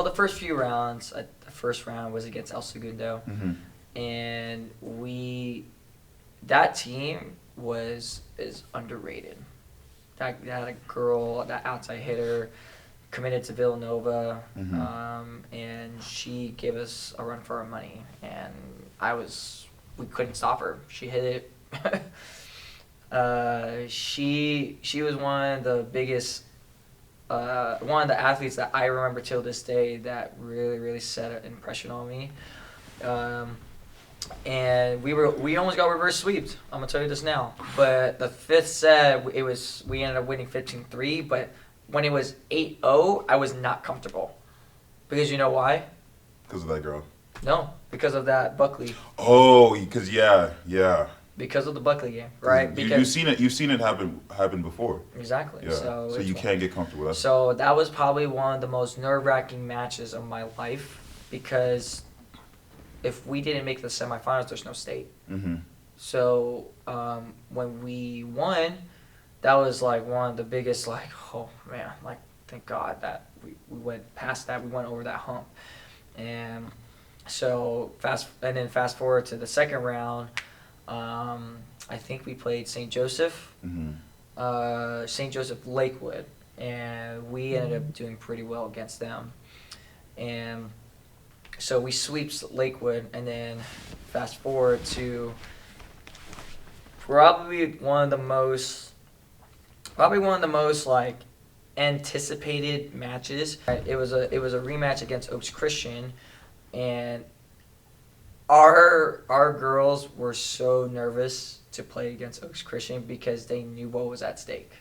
the first few rounds, the first round was against El Segundo, and that team is underrated. That had a girl, that outside hitter, committed to Villanova, and she gave us a run for our money, and we couldn't stop her. She hit it. She was one of the biggest, one of the athletes that I remember till this day that really, really set an impression on me. And we almost got reverse sweeped. I'm gonna tell you this now. But the fifth set, we ended up winning 15-3. But when it was 8-0, I was not comfortable, because you know why? Because of that girl. No, because of that Buckley. Oh, because yeah. Because of the Buckley game, right? You've seen it happen before. Exactly. Yeah. So you can't get comfortable. So that was probably one of the most nerve-wracking matches of my life, because if we didn't make the semifinals, there's no state. So when we won, that was like one of the biggest, like, oh man, like, thank God that we went past that, we went over that hump. And so fast forward to the second round, I think we played St. Joseph, St. Joseph Lakewood, and we ended up doing pretty well against them. And so we sweeps Lakewood, and then fast forward to probably one of the most like anticipated matches. It was a rematch against Oaks Christian, and our girls were so nervous to play against Oaks Christian because they knew what was at stake.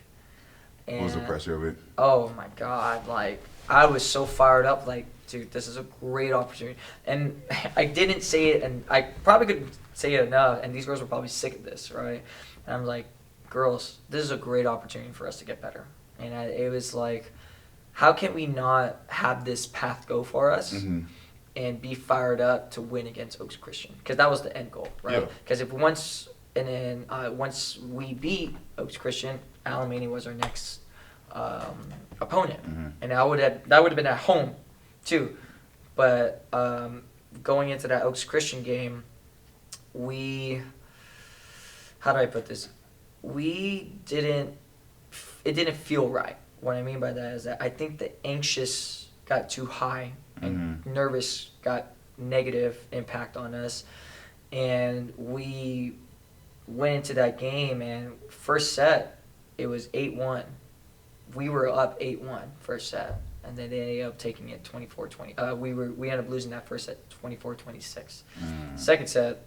And what was the pressure of it? Oh my God! Like, I was so fired up. Like, dude, this is a great opportunity. And I didn't say it, and I probably couldn't say it enough. And these girls were probably sick of this, right? And I'm like, girls, this is a great opportunity for us to get better. And it was like, how can we not have this path go for us and be fired up to win against Oaks Christian? Because that was the end goal, right? Because once we beat Oaks Christian, Alamany was our next opponent, and that would have been at home too. But going into that Oaks Christian game, how do I put this? It didn't feel right. What I mean by that is that I think the anxious got too high and nervous got negative impact on us, and we went into that game, and first set it was 8-1. We were up 8-1 first set, and then they ended up taking it 24-20. We ended up losing that first set 24-26. Second set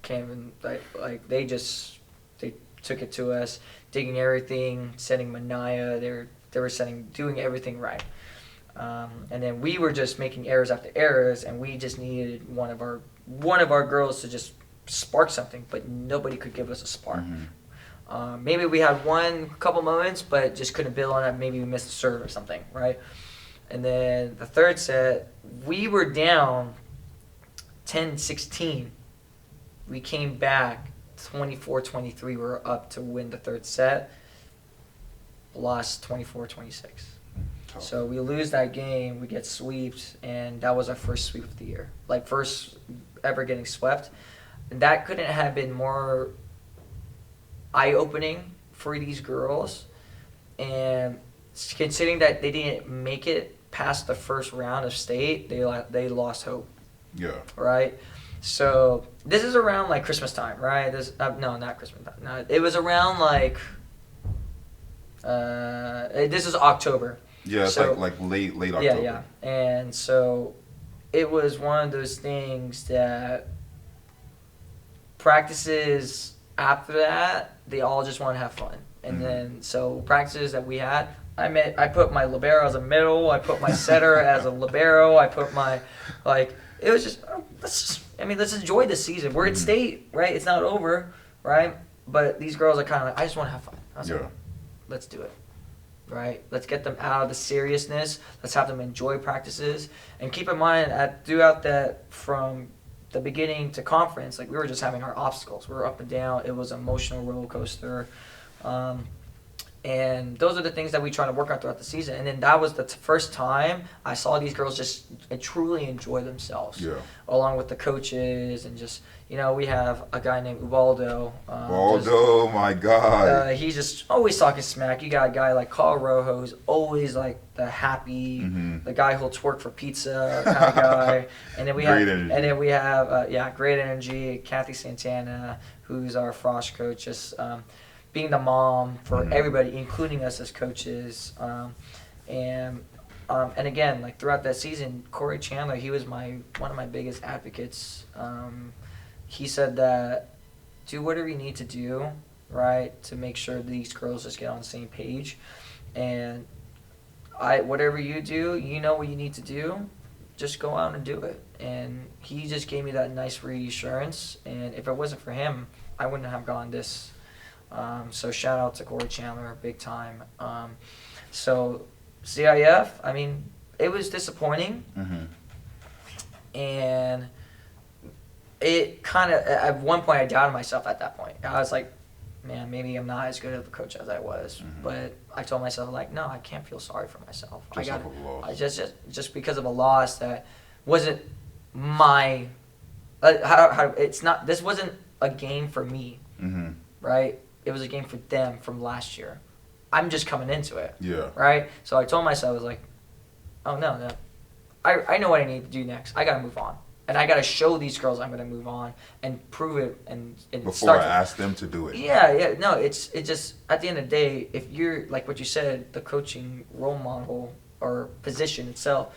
came and like they took it to us, digging everything, setting Mania. They were doing everything right. And then we were just making errors after errors, and we just needed one of our girls to just spark something, but nobody could give us a spark. Maybe we had couple moments, but just couldn't build on it. Maybe we missed a serve or something, right? And then the third set, we were down 10-16. We came back 24-23. We were up to win the third set. Lost 24-26. So we lose that game, we get swept, and that was our first sweep of the year. Like, first ever getting swept. And that couldn't have been more eye-opening for these girls. And considering that they didn't make it past the first round of state, they lost hope. Yeah. Right? So this is around like Christmas time, right? No, not Christmas time. No, it was around like this is October. Yeah, it's so, like late October. Yeah. And so it was one of those things that practices after that, they all just want to have fun. And then so practices that we had, I put my libero as a middle, I put my setter as a libero, I put my it was just let's enjoy this season. We're in state, right? It's not over, right? But these girls are kind of like, I just want to have fun. I was like, let's do it, right? Let's get them out of the seriousness. Let's have them enjoy practices. And keep in mind, throughout that, from the beginning to conference, like, we were just having our obstacles. We were up and down. It was an emotional roller coaster. And those are the things that we try to work on throughout the season. And then that was the first time I saw these girls just truly enjoy themselves. Yeah. Along with the coaches and just, we have a guy named Ubaldo. Ubaldo, my God. He's just always talking smack. You got a guy like Carl Rojo who's always like the happy, the guy who'll twerk for pizza kind of guy. And then we have great energy. Kathy Santana, who's our Frosh coach, just being the mom for everybody, including us as coaches. And again, like throughout that season, Corey Chandler, he was one of my biggest advocates. He said that do whatever you need to do, right, to make sure these girls just get on the same page. And whatever you do, you know what you need to do, just go out and do it. And he just gave me that nice reassurance. And if it wasn't for him, I wouldn't have gone this. So shout out to Corey Chandler, big time. So CIF, I mean, it was disappointing. And it kind of, at one point I doubted myself at that point. I was like, man, maybe I'm not as good of a coach as I was. But I told myself, like, no, I can't feel sorry for myself. Just because of a loss that wasn't my, this wasn't a game for me, right? It was a game for them from last year. I'm just coming into it. Yeah. Right? So I told myself, I was like, oh, no. I know what I need to do next. I got to move on. And I got to show these girls I'm going to move on and prove it. And before I ask them to do it. Yeah. No, it's just, at the end of the day, if you're, like what you said, the coaching role model or position itself,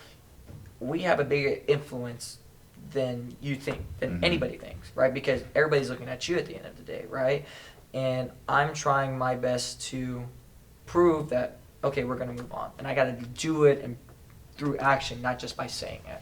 we have a bigger influence than you think, than anybody thinks, right? Because everybody's looking at you at the end of the day, right? And I'm trying my best to prove that, okay, we're going to move on. And I got to do it and through action, not just by saying it.